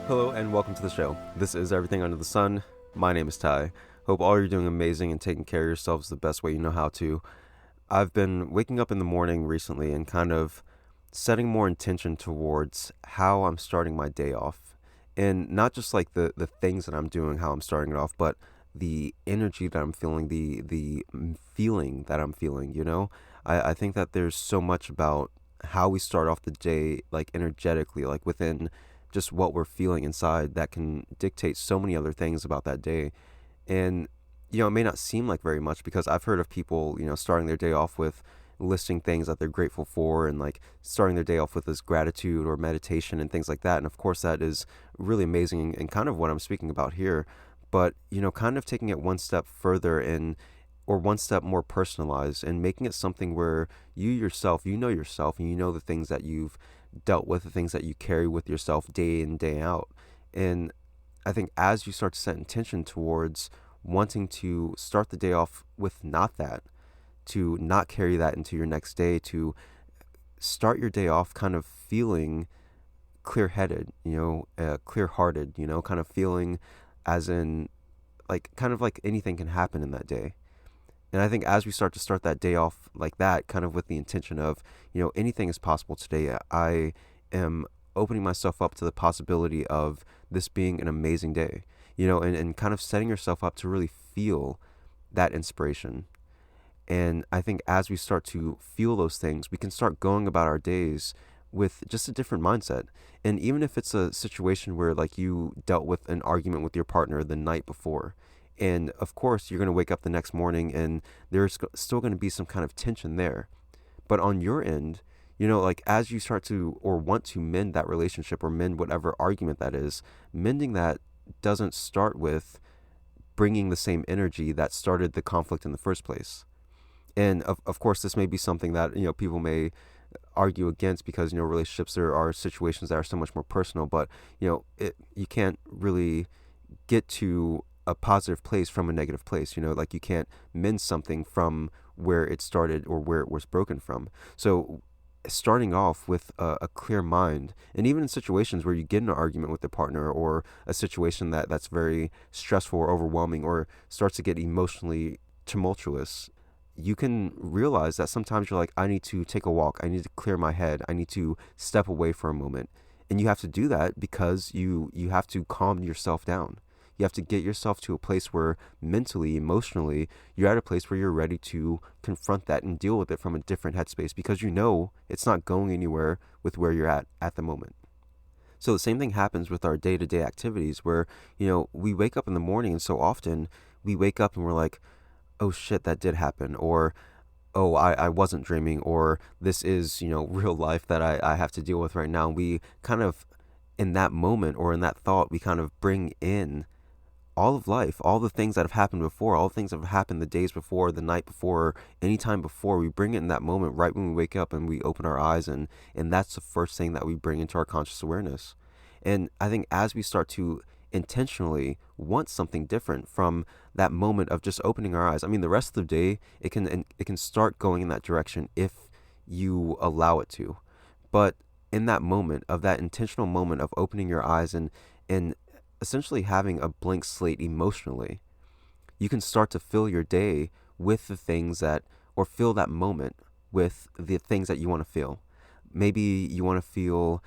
Hello and welcome to the show. This is Everything Under the Sun. My name is Ty. Hope all you're doing amazing and taking care of yourselves the best way you know how to. I've been waking up in the morning recently and kind of setting more intention towards how I'm starting my day off. And not just like the things that I'm doing, how I'm starting it off, but the energy that I'm feeling, the feeling that I'm feeling, you know? I think that there's so much about how we start off the day, like energetically, like within just what we're feeling inside that can dictate so many other things about that day. And, it may not seem like very much because I've heard of people, starting their day off with listing things that they're grateful for and like starting their day off with this gratitude or meditation and things like that. And of course, that is really amazing and kind of what I'm speaking about here. But, kind of taking it one step further and or one step more personalized and making it something where you yourself, and you know the things that you've dealt with, the things that you carry with yourself day in, day out. And I think as you start to set intention towards wanting to start the day off with not that, to not carry that into your next day, to start your day off kind of feeling clear headed, clear hearted, kind of feeling as in like kind of like anything can happen in that day. And I think as we start that day off like that, kind of with the intention of, anything is possible today, I am opening myself up to the possibility of this being an amazing day, and kind of setting yourself up to really feel that inspiration. And I think as we start to feel those things, we can start going about our days with just a different mindset. And even if it's a situation where like you dealt with an argument with your partner the night before, and of course you're going to wake up the next morning and there's still going to be some kind of tension there. But on your end, like as you start to or want to mend that relationship or mend whatever argument that is, mending that doesn't start with bringing the same energy that started the conflict in the first place. And of course, this may be something that, people may argue against because, relationships, there are situations that are so much more personal, but, you can't really get to a positive place from a negative place, like you can't mend something from where it started or where it was broken from. So starting off with a clear mind, and even in situations where you get in an argument with a partner or a situation that's very stressful or overwhelming or starts to get emotionally tumultuous, you can realize that sometimes you're like, I need to take a walk, I need to clear my head, I need to step away for a moment. And you have to do that because you have to calm yourself down. You have to get yourself to a place where mentally, emotionally, you're at a place where you're ready to confront that and deal with it from a different headspace because it's not going anywhere with where you're at the moment. So the same thing happens with our day-to-day activities where, we wake up in the morning and so often we wake up and we're like, oh shit, that did happen. Or, oh, I wasn't dreaming. Or this is, real life that I have to deal with right now. And we kind of, in that moment or in that thought, we kind of bring in all of life, all the things that have happened before, all the things that have happened the days before, the night before, any time before. We bring it in that moment right when we wake up and we open our eyes, and that's the first thing that we bring into our conscious awareness. And I think as we start to intentionally want something different from that moment of just opening our eyes, I mean, the rest of the day it can start going in that direction if you allow it to. But in that moment of that intentional moment of opening your eyes and essentially having a blank slate emotionally, you can start to fill your day with the things that, or fill that moment with the things that you want to feel. Maybe you want to feel,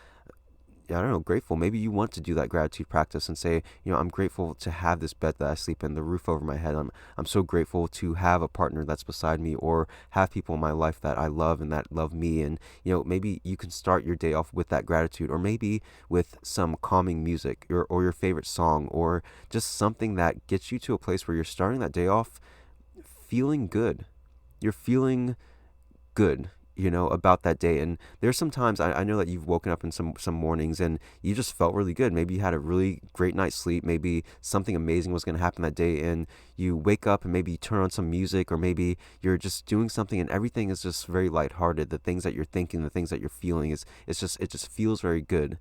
I don't know, grateful. Maybe you want to do that gratitude practice and say, I'm grateful to have this bed that I sleep in, the roof over my head. I'm so grateful to have a partner that's beside me or have people in my life that I love and that love me. And, maybe you can start your day off with that gratitude or maybe with some calming music or your favorite song or just something that gets you to a place where you're starting that day off feeling good. You're feeling good, about that day. And there's some times I know that you've woken up in some mornings and you just felt really good. Maybe you had a really great night's sleep. Maybe something amazing was going to happen that day. And you wake up and maybe you turn on some music or maybe you're just doing something and everything is just very lighthearted. The things that you're thinking, the things that you're feeling it just feels very good.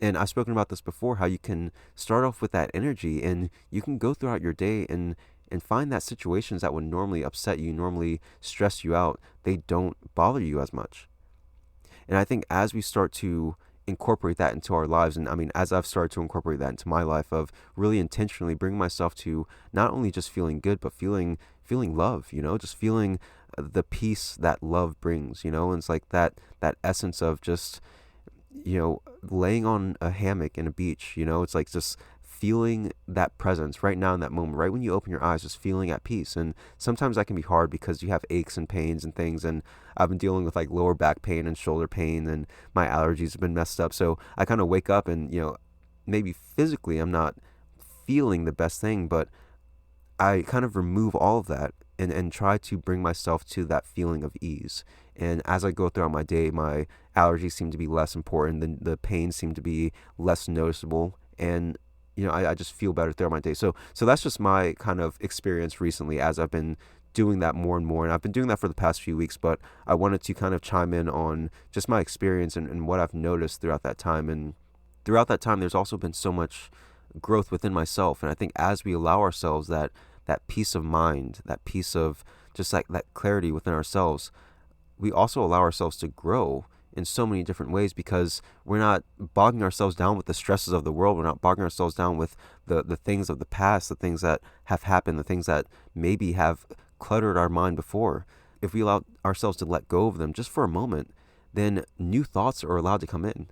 And I've spoken about this before, how you can start off with that energy and you can go throughout your day and find that situations that would normally upset you, normally stress you out, they don't bother you as much. And I think as we start to incorporate that into our lives. And I mean, as I've started to incorporate that into my life, of really intentionally bringing myself to not only just feeling good, but feeling love, just feeling the peace that love brings, and it's like that essence of just, laying on a hammock in a beach, it's like just feeling that presence right now in that moment, right when you open your eyes, just feeling at peace. And sometimes that can be hard because you have aches and pains and things. And I've been dealing with like lower back pain and shoulder pain, and my allergies have been messed up. So I kind of wake up and, maybe physically I'm not feeling the best thing, but I kind of remove all of that and try to bring myself to that feeling of ease. And as I go throughout my day, my allergies seem to be less important, the pain seem to be less noticeable, and I just feel better throughout my day. So that's just my kind of experience recently as I've been doing that more and more. And I've been doing that for the past few weeks, but I wanted to kind of chime in on just my experience and what I've noticed throughout that time. And throughout that time, there's also been so much growth within myself. And I think as we allow ourselves that peace of mind, that peace of just like that clarity within ourselves, we also allow ourselves to grow in so many different ways, because we're not bogging ourselves down with the stresses of the world. We're not bogging ourselves down with the things of the past, the things that have happened, the things that maybe have cluttered our mind before. If we allow ourselves to let go of them just for a moment, then new thoughts are allowed to come in.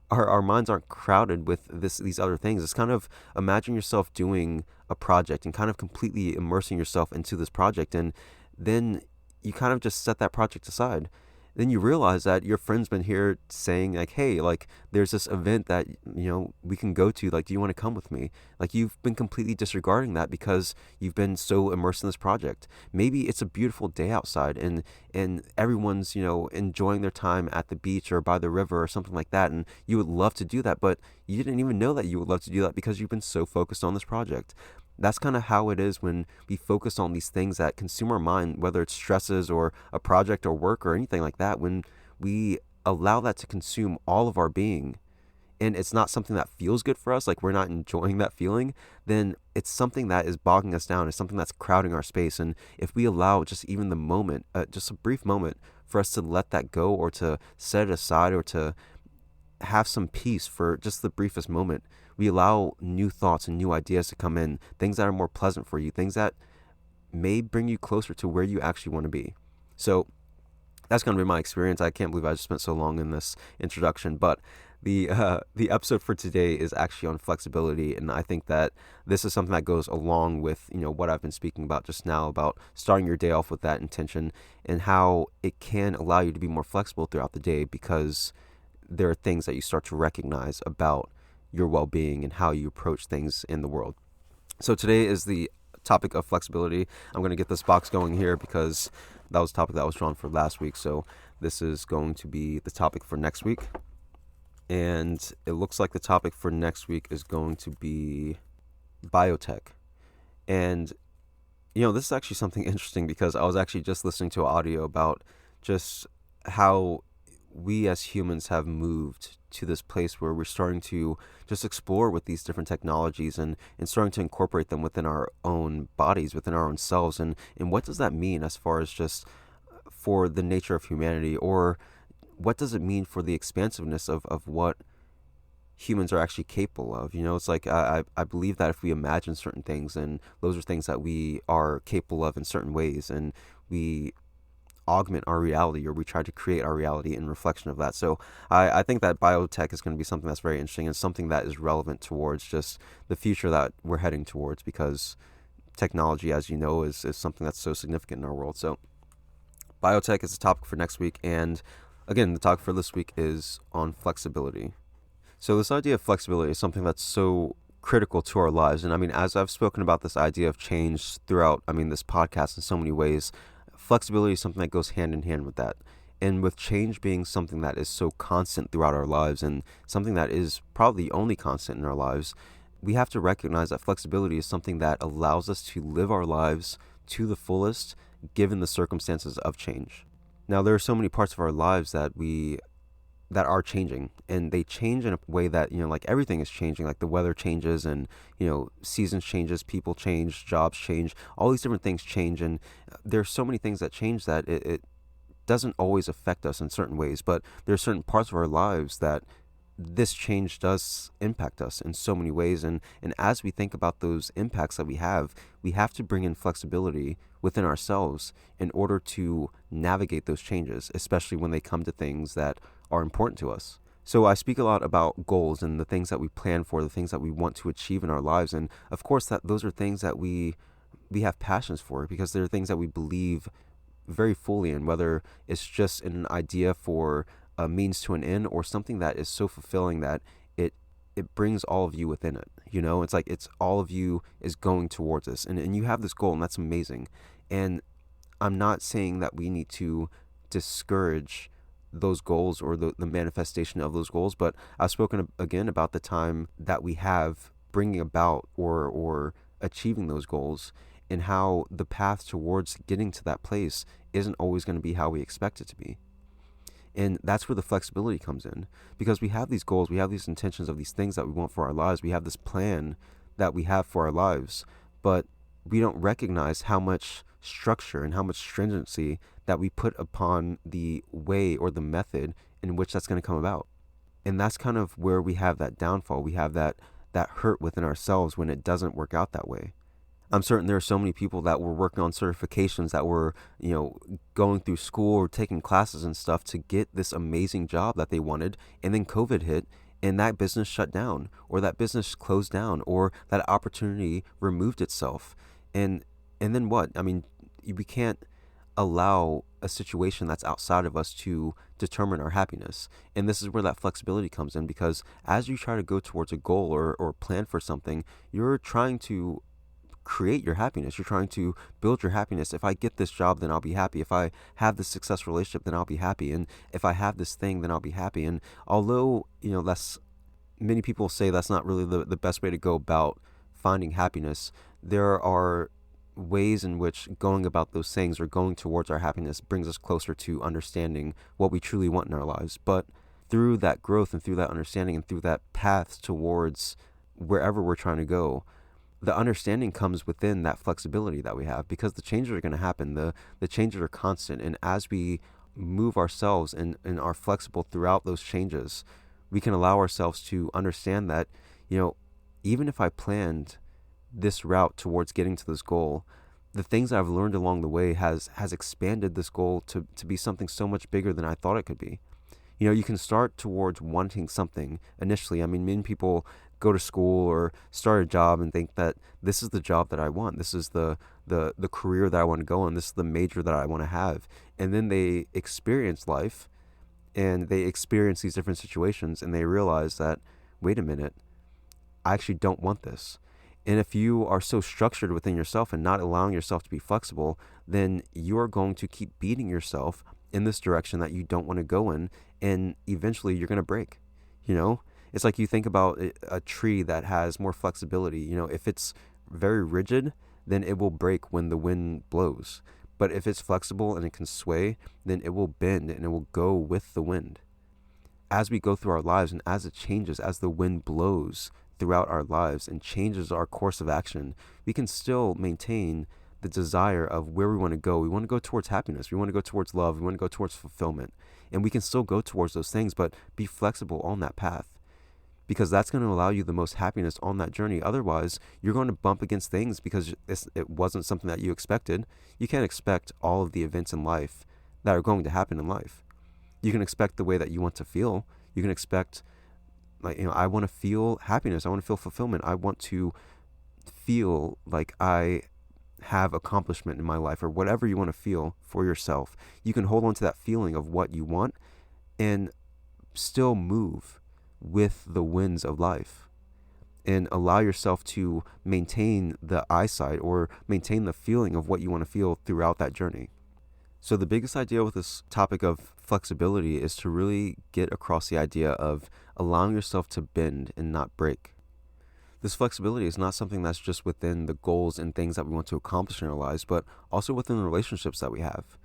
Our minds aren't crowded with these other things. It's kind of, imagine yourself doing a project and kind of completely immersing yourself into this project, and then you kind of just set that project aside. Then you realize that your friend's been here saying like, hey, like there's this event that, we can go to, like, do you want to come with me? Like, you've been completely disregarding that because you've been so immersed in this project. Maybe it's a beautiful day outside and everyone's, enjoying their time at the beach or by the river or something like that. And you would love to do that, but you didn't even know that you would love to do that because you've been so focused on this project. That's kind of how it is when we focus on these things that consume our mind, whether it's stresses or a project or work or anything like that. When we allow that to consume all of our being, and it's not something that feels good for us, like we're not enjoying that feeling, then it's something that is bogging us down. It's something that's crowding our space. And if we allow just even the moment, just a brief moment for us to let that go, or to set it aside, or to have some peace for just the briefest moment, we allow new thoughts and new ideas to come in, things that are more pleasant for you, things that may bring you closer to where you actually want to be. So that's going to be my experience. I can't believe I just spent so long in this introduction, but the episode for today is actually on flexibility, and I think that this is something that goes along with what I've been speaking about just now, about starting your day off with that intention, and how it can allow you to be more flexible throughout the day, because there are things that you start to recognize about your well-being and how you approach things in the world. So today is the topic of flexibility. I'm going to get this box going here because that was a topic that was drawn for last week. So this is going to be the topic for next week. And it looks like the topic for next week is going to be biotech. And, this is actually something interesting, because I was actually just listening to an audio about just how we as humans have moved to this place where we're starting to just explore with these different technologies, and starting to incorporate them within our own bodies, within our own selves. And what does that mean as far as just for the nature of humanity, or what does it mean for the expansiveness of what humans are actually capable of? It's like I believe that if we imagine certain things, and those are things that we are capable of in certain ways, and we augment our reality, or we try to create our reality in reflection of that. So I think that biotech is going to be something that's very interesting, and something that is relevant towards just the future that we're heading towards, because technology, as you know, is something that's so significant in our world. So biotech is the topic for next week, and again, the topic for this week is on flexibility. So this idea of flexibility is something that's so critical to our lives. And I mean, as I've spoken about this idea of change throughout, this podcast in so many ways, flexibility is something that goes hand in hand with that. And with change being something that is so constant throughout our lives, and something that is probably the only constant in our lives, we have to recognize that flexibility is something that allows us to live our lives to the fullest, given the circumstances of change. Now, there are so many parts of our lives that are changing, and they change in a way that, like everything is changing, like the weather changes, and, seasons changes, people change, jobs change, all these different things change. And there's so many things that change that it doesn't always affect us in certain ways, but there are certain parts of our lives that this change does impact us in so many ways. And as we think about those impacts that we have to bring in flexibility within ourselves in order to navigate those changes, especially when they come to things that are important to us. So I speak a lot about goals and the things that we plan for, the things that we want to achieve in our lives. And of course that those are things that we have passions for because they're things that we believe very fully in, whether it's just an idea for a means to an end or something that is so fulfilling that it it brings all of you within it. It's like it's all of you is going towards this, and you have this goal, and that's amazing. And I'm not saying that we need to discourage those goals or the manifestation of those goals, but I've spoken again about the time that we have bringing about or achieving those goals, and how the path towards getting to that place isn't always going to be how we expect it to be. And that's where the flexibility comes in, because we have these goals, we have these intentions of these things that we want for our lives, we have this plan that we have for our lives, but we don't recognize how much structure and how much stringency that we put upon the way or the method in which that's going to come about. And that's kind of where we have that downfall. We have that hurt within ourselves when it doesn't work out that way. I'm certain there are so many people that were working on certifications, that were, going through school or taking classes and stuff to get this amazing job that they wanted. And then COVID hit and that business shut down, or that business closed down, or that opportunity removed itself. And then what? I mean, we can't allow a situation that's outside of us to determine our happiness. And this is where that flexibility comes in, because as you try to go towards a goal or plan for something, you're trying to create your happiness. You're trying to build your happiness. If I get this job, then I'll be happy. If I have this successful relationship, then I'll be happy. And if I have this thing, then I'll be happy. And although, that's many people say that's not really the best way to go about finding happiness, there are ways in which going about those things or going towards our happiness brings us closer to understanding what we truly want in our lives. But through that growth and through that understanding and through that path towards wherever we're trying to go, the understanding comes within that flexibility that we have, because the changes are going to happen. The changes are constant. And as we move ourselves and are flexible throughout those changes, we can allow ourselves to understand that, even if I planned this route towards getting to this goal, the things I've learned along the way has expanded this goal to be something so much bigger than I thought it could be. You can start towards wanting something initially. I mean, many people go to school or start a job and think that this is the job that I want. This is the career that I want to go on. This is the major that I want to have. And then they experience life and they experience these different situations and they realize that, wait a minute, I actually don't want this. And if you are so structured within yourself and not allowing yourself to be flexible, then you're going to keep beating yourself in this direction that you don't want to go in, and eventually you're going to break. It's like you think about a tree that has more flexibility. If it's very rigid, then it will break when the wind blows. But if it's flexible and it can sway, then it will bend and it will go with the wind. As we go through our lives and as it changes, as the wind blows throughout our lives and changes our course of action, we can still maintain the desire of where we want to go. We want to go towards happiness. We want to go towards love. We want to go towards fulfillment. And we can still go towards those things, but be flexible on that path, because that's going to allow you the most happiness on that journey. Otherwise, you're going to bump against things because it wasn't something that you expected. You can't expect all of the events in life that are going to happen in life. You can expect the way that you want to feel. You can expect, I want to feel happiness. I want to feel fulfillment. I want to feel like I have accomplishment in my life, or whatever you want to feel for yourself. You can hold on to that feeling of what you want and still move with the winds of life and allow yourself to maintain the eyesight or maintain the feeling of what you want to feel throughout that journey. So the biggest idea with this topic of flexibility is to really get across the idea of allowing yourself to bend and not break. This flexibility is not something that's just within the goals and things that we want to accomplish in our lives, but also within the relationships that we have.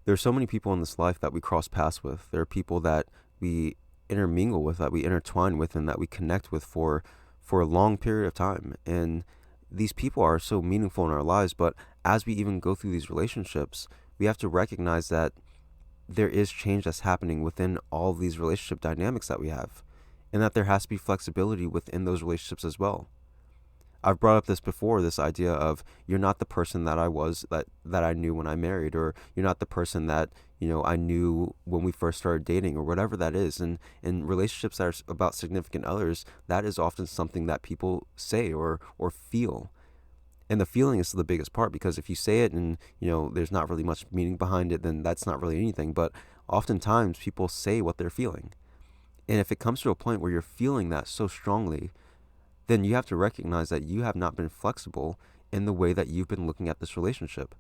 There are so many people in this life that we cross paths with. There are people that we intermingle with, that we intertwine with, and that we connect with for a long period of time. And these people are so meaningful in our lives, but as we even go through these relationships, we have to recognize that there is change that's happening within all of these relationship dynamics that we have. and that there has to be flexibility within those relationships as well. I've brought up this before, this idea of you're not the person that I was that I knew when I married, or you're not the person that, I knew when we first started dating, or whatever that is. And in relationships that are about significant others, that is often something that people say or feel. And the feeling is the biggest part, because if you say it and, there's not really much meaning behind it, then that's not really anything. But oftentimes people say what they're feeling. And if it comes to a point where you're feeling that so strongly, then you have to recognize that you have not been flexible in the way that you've been looking at this relationship.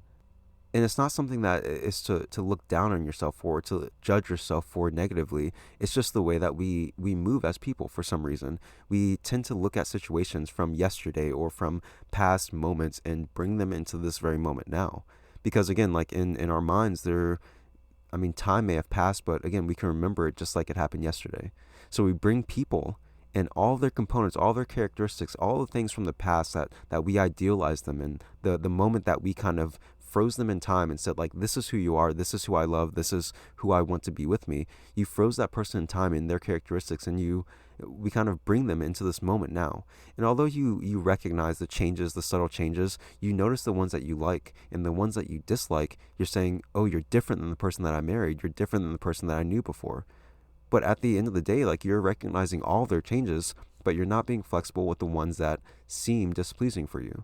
And it's not something that is to look down on yourself for, or to judge yourself for negatively. It's just the way that we move as people for some reason. We tend to look at situations from yesterday or from past moments and bring them into this very moment now. Because again, like in our minds, time may have passed, but again, we can remember it just like it happened yesterday. So we bring people and all their components, all their characteristics, all the things from the past that we idealize them in, the moment that we kind of froze them in time and said, like, this is who you are, this is who I love, this is who I want to be with me. You froze that person in time in their characteristics, and we kind of bring them into this moment now. And although you recognize the changes, the subtle changes, you notice the ones that you like, and the ones that you dislike, you're saying, oh, you're different than the person that I married, you're different than the person that I knew before. But at the end of the day, like, you're recognizing all their changes, but you're not being flexible with the ones that seem displeasing for you.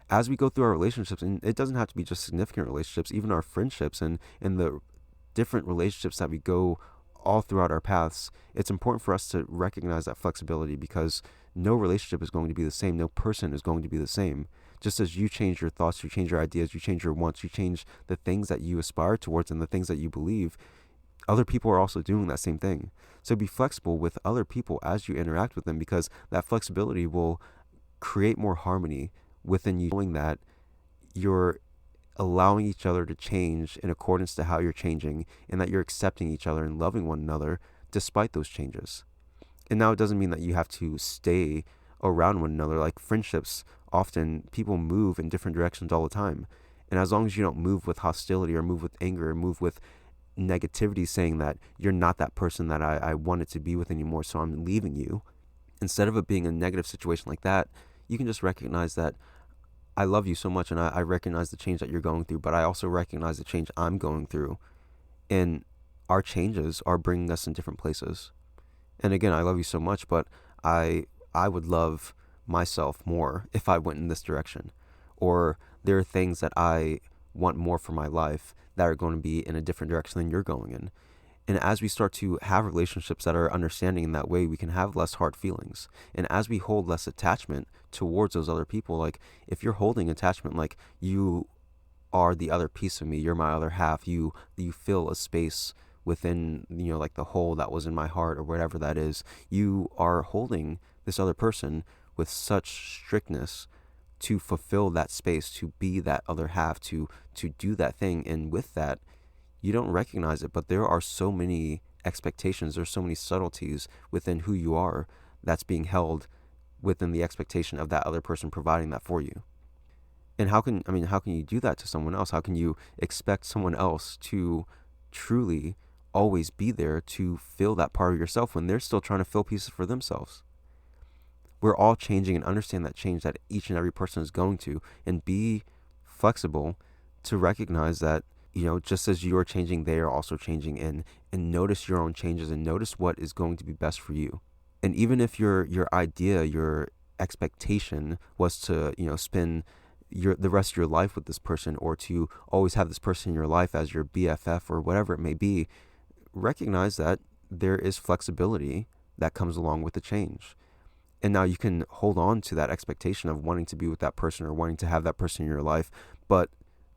As we go through our relationships, and it doesn't have to be just significant relationships, even our friendships and the different relationships that we go all throughout our paths, it's important for us to recognize that flexibility, because no relationship is going to be the same. No person is going to be the same. Just as you change your thoughts, you change your ideas, you change your wants, you change the things that you aspire towards and the things that you believe, other people are also doing that same thing. So be flexible with other people as you interact with them, because that flexibility will create more harmony within you, knowing that you're allowing each other to change in accordance to how you're changing, and that you're accepting each other and loving one another despite those changes. And now it doesn't mean that you have to stay around one another. Like friendships, often people move in different directions all the time. And as long as you don't move with hostility or move with anger or move with negativity, saying that you're not that person that I wanted to be with anymore, so I'm leaving you, instead of it being a negative situation like that, you can just recognize that I love you so much, and I recognize the change that you're going through, but I also recognize the change I'm going through. And our changes are bringing us in different places. And again, I love you so much, but I would love myself more if I went in this direction. Or there are things that I want more for my life that are going to be in a different direction than you're going in. And as we start to have relationships that are understanding in that way, we can have less hard feelings. And as we hold less attachment towards those other people, like if you're holding attachment, like you are the other piece of me, you're my other half, you fill a space within, like the hole that was in my heart or whatever that is, you are holding this other person with such strictness to fulfill that space, to be that other half, to do that thing. And with that, you don't recognize it, but there are so many expectations, there's so many subtleties within who you are that's being held within the expectation of that other person providing that for you. And how can you do that to someone else? How can you expect someone else to truly always be there to fill that part of yourself when they're still trying to fill pieces for themselves? We're all changing, and understand that change that each and every person is going to, and be flexible to recognize that, just as you're changing, they are also changing, and notice your own changes and notice what is going to be best for you. And even if your idea, your expectation was to, spend the rest of your life with this person, or to always have this person in your life as your BFF or whatever it may be, recognize that there is flexibility that comes along with the change. And now you can hold on to that expectation of wanting to be with that person or wanting to have that person in your life, but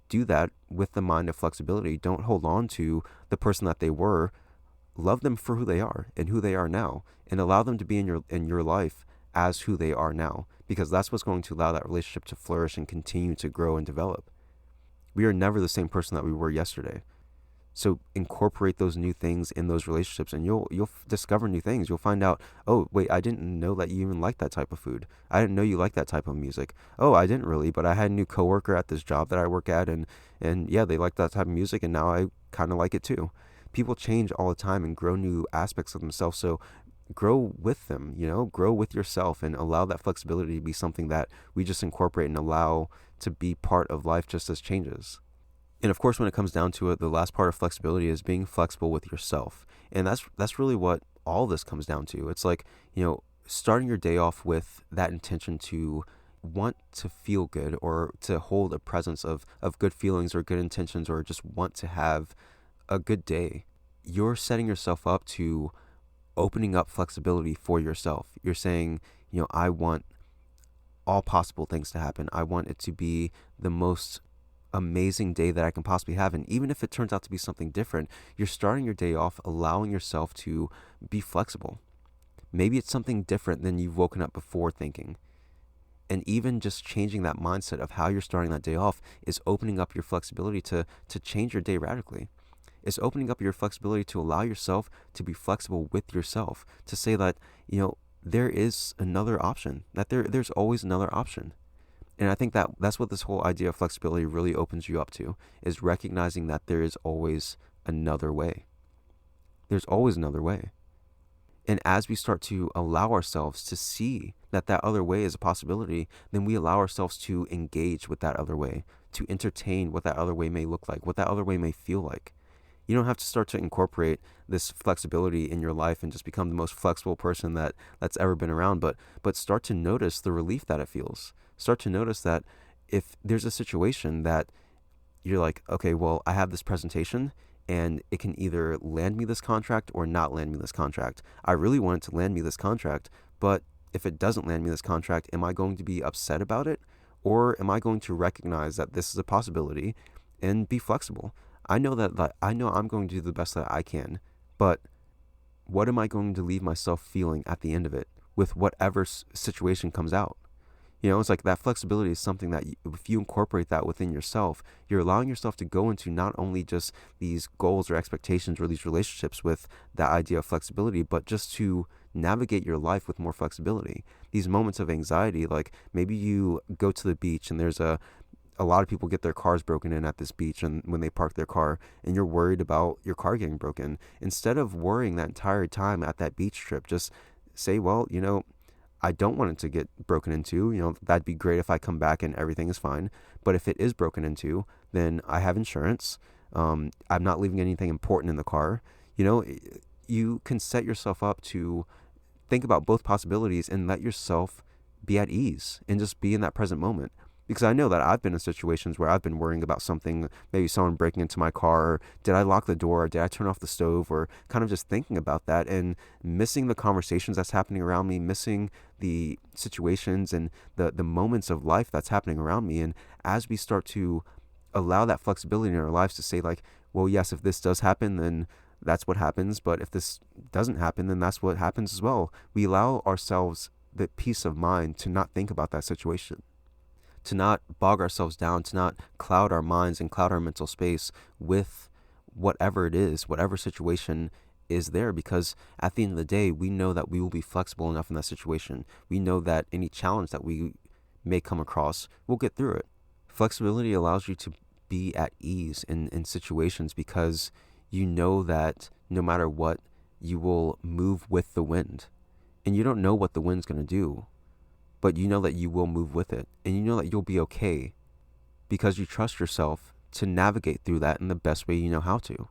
do that with the mind of flexibility. Don't hold on to the person that they were. Love them for who they are and who they are now, and allow them to be in your life as who they are now, because that's what's going to allow that relationship to flourish and continue to grow and develop. We are never the same person that we were yesterday. So incorporate those new things in those relationships, and you'll discover new things. You'll find out, oh, wait, I didn't know that you even like that type of food. I didn't know you like that type of music. Oh, I didn't really, but I had a new coworker at this job that I work at, and yeah, they like that type of music, and now I kind of like it too. People change all the time and grow new aspects of themselves. So grow with them, grow with yourself, and allow that flexibility to be something that we just incorporate and allow to be part of life just as changes. And of course, when it comes down to it, the last part of flexibility is being flexible with yourself. And that's really what all this comes down to. It's like, starting your day off with that intention to want to feel good, or to hold a presence of good feelings or good intentions, or just want to have a good day. You're setting yourself up to opening up flexibility for yourself. You're saying, I want all possible things to happen. I want it to be the most amazing day that I can possibly have. And even if it turns out to be something different, you're starting your day off allowing yourself to be flexible. Maybe it's something different than you've woken up before thinking. And even just changing that mindset of how you're starting that day off is opening up your flexibility to change your day radically. It's opening up your flexibility to allow yourself to be flexible with yourself, to say that, there is another option, that there's always another option. And I think that's what this whole idea of flexibility really opens you up to, is recognizing that there is always another way. There's always another way. And as we start to allow ourselves to see that that other way is a possibility, then we allow ourselves to engage with that other way, to entertain what that other way may look like, what that other way may feel like. You don't have to start to incorporate this flexibility in your life and just become the most flexible person that's ever been around, but start to notice the relief that it feels. Start to notice that if there's a situation that you're like, okay, well, I have this presentation and it can either land me this contract or not land me this contract. I really want it to land me this contract, but if it doesn't land me this contract, am I going to be upset about it? Or am I going to recognize that this is a possibility and be flexible? I know I'm going to do the best that I can, but what am I going to leave myself feeling at the end of it with whatever situation comes out? It's like that flexibility is something that if you incorporate that within yourself, you're allowing yourself to go into not only just these goals or expectations or these relationships with that idea of flexibility, but just to navigate your life with more flexibility. These moments of anxiety, like maybe you go to the beach and there's a lot of people get their cars broken in at this beach, and when they park their car, and you're worried about your car getting broken. Instead of worrying that entire time at that beach trip, just say, well, I don't want it to get broken into. That'd be great if I come back and everything is fine. But if it is broken into, then I have insurance. I'm not leaving anything important in the car. You can set yourself up to think about both possibilities and let yourself be at ease and just be in that present moment. Because I know that I've been in situations where I've been worrying about something, maybe someone breaking into my car, or did I lock the door, or did I turn off the stove, or kind of just thinking about that and missing the conversations that's happening around me, missing the situations and the moments of life that's happening around me. And as we start to allow that flexibility in our lives to say like, well, yes, if this does happen, then that's what happens. But if this doesn't happen, then that's what happens as well. We allow ourselves the peace of mind to not think about that situation, to not bog ourselves down, to not cloud our minds and cloud our mental space with whatever it is, whatever situation is there. Because at the end of the day, we know that we will be flexible enough in that situation. We know that any challenge that we may come across, we'll get through it. Flexibility allows you to be at ease in situations, because you know that no matter what, you will move with the wind. And you don't know what the wind's going to do, but you know that you will move with it, and you know that you'll be okay because you trust yourself to navigate through that in the best way you know how to.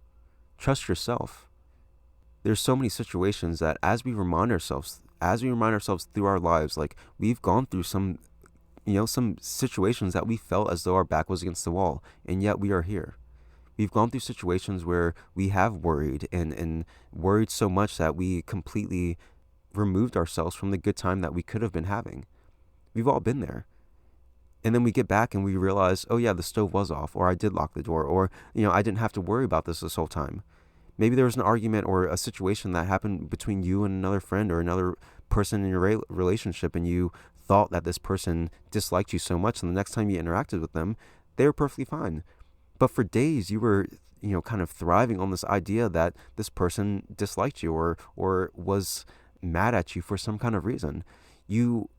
Trust yourself. There's so many situations that as we remind ourselves through our lives, like we've gone through some situations that we felt as though our back was against the wall, and yet we are here. We've gone through situations where we have worried and worried so much that we completely removed ourselves from the good time that we could have been having. We've all been there. And then we get back and we realize, oh yeah, the stove was off, or I did lock the door, or, I didn't have to worry about this whole time. Maybe there was an argument or a situation that happened between you and another friend or another person in your relationship, and you thought that this person disliked you so much, and the next time you interacted with them, they were perfectly fine. But for days you were, kind of thriving on this idea that this person disliked you or was mad at you for some kind of reason. You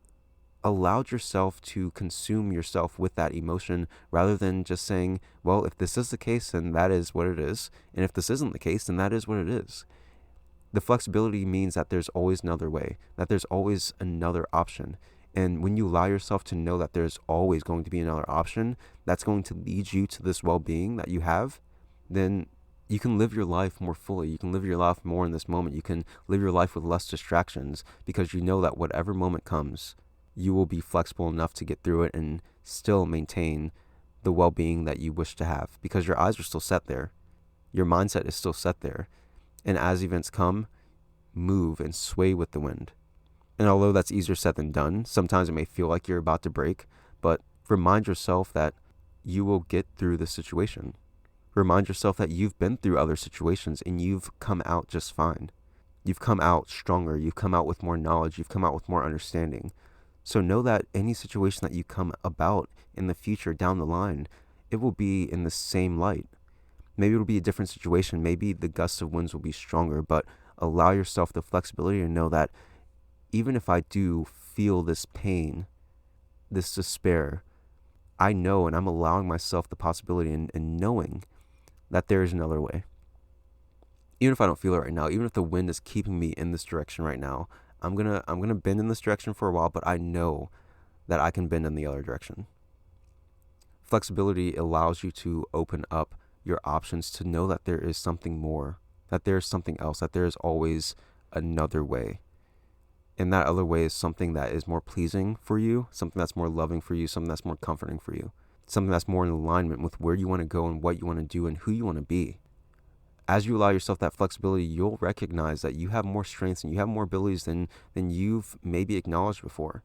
allowed yourself to consume yourself with that emotion, rather than just saying, well, if this is the case, then that is what it is. And if this isn't the case, then that is what it is. The flexibility means that there's always another way, that there's always another option. And when you allow yourself to know that there's always going to be another option that's going to lead you to this well-being that you have, then you can live your life more fully. You can live your life more in this moment. You can live your life with less distractions because you know that whatever moment comes, you will be flexible enough to get through it and still maintain the well-being that you wish to have, because your eyes are still set there. Your mindset is still set there. And as events come, move and sway with the wind. And although that's easier said than done, sometimes it may feel like you're about to break, but remind yourself that you will get through the situation. Remind yourself that you've been through other situations and you've come out just fine. You've come out stronger. You've come out with more knowledge. You've come out with more understanding. So know that any situation that you come about in the future down the line, it will be in the same light. Maybe it'll be a different situation. Maybe the gusts of winds will be stronger, but allow yourself the flexibility to know that even if I do feel this pain, this despair, I know, and I'm allowing myself the possibility and knowing that there is another way. Even if I don't feel it right now, even if the wind is keeping me in this direction right now, I'm gonna bend in this direction for a while, but I know that I can bend in the other direction. Flexibility allows you to open up your options to know that there is something more, that there is something else, that there is always another way. And that other way is something that is more pleasing for you, something that's more loving for you, something that's more comforting for you, something that's more in alignment with where you want to go and what you want to do and who you want to be. As you allow yourself that flexibility, you'll recognize that you have more strengths and you have more abilities than you've maybe acknowledged before.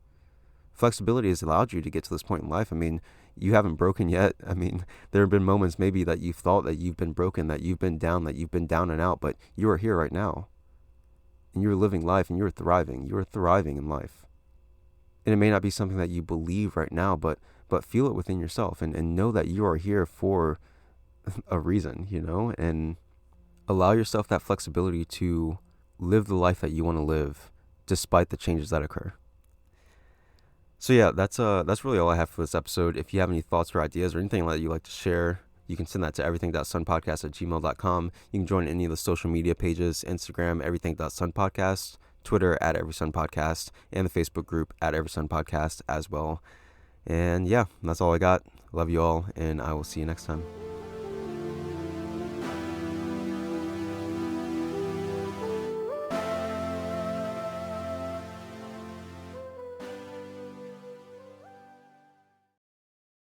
Flexibility has allowed you to get to this point in life. I mean, you haven't broken yet. I mean, there have been moments maybe that you've thought that you've been broken, that you've been down and out, but you are here right now. And you're living life and you're thriving. You're thriving in life. And it may not be something that you believe right now, but feel it within yourself and know that you are here for a reason, and allow yourself that flexibility to live the life that you want to live despite the changes that occur. So yeah, that's really all I have for this episode. If you have any thoughts or ideas or anything that you'd like to share, you can send that to everything.sunpodcast@gmail.com. You can join any of the social media pages, Instagram, everything.sunpodcast, Twitter @everysunpodcast, and the Facebook group @everysunpodcast as well. And yeah, that's all I got. Love you all, and I will see you next time.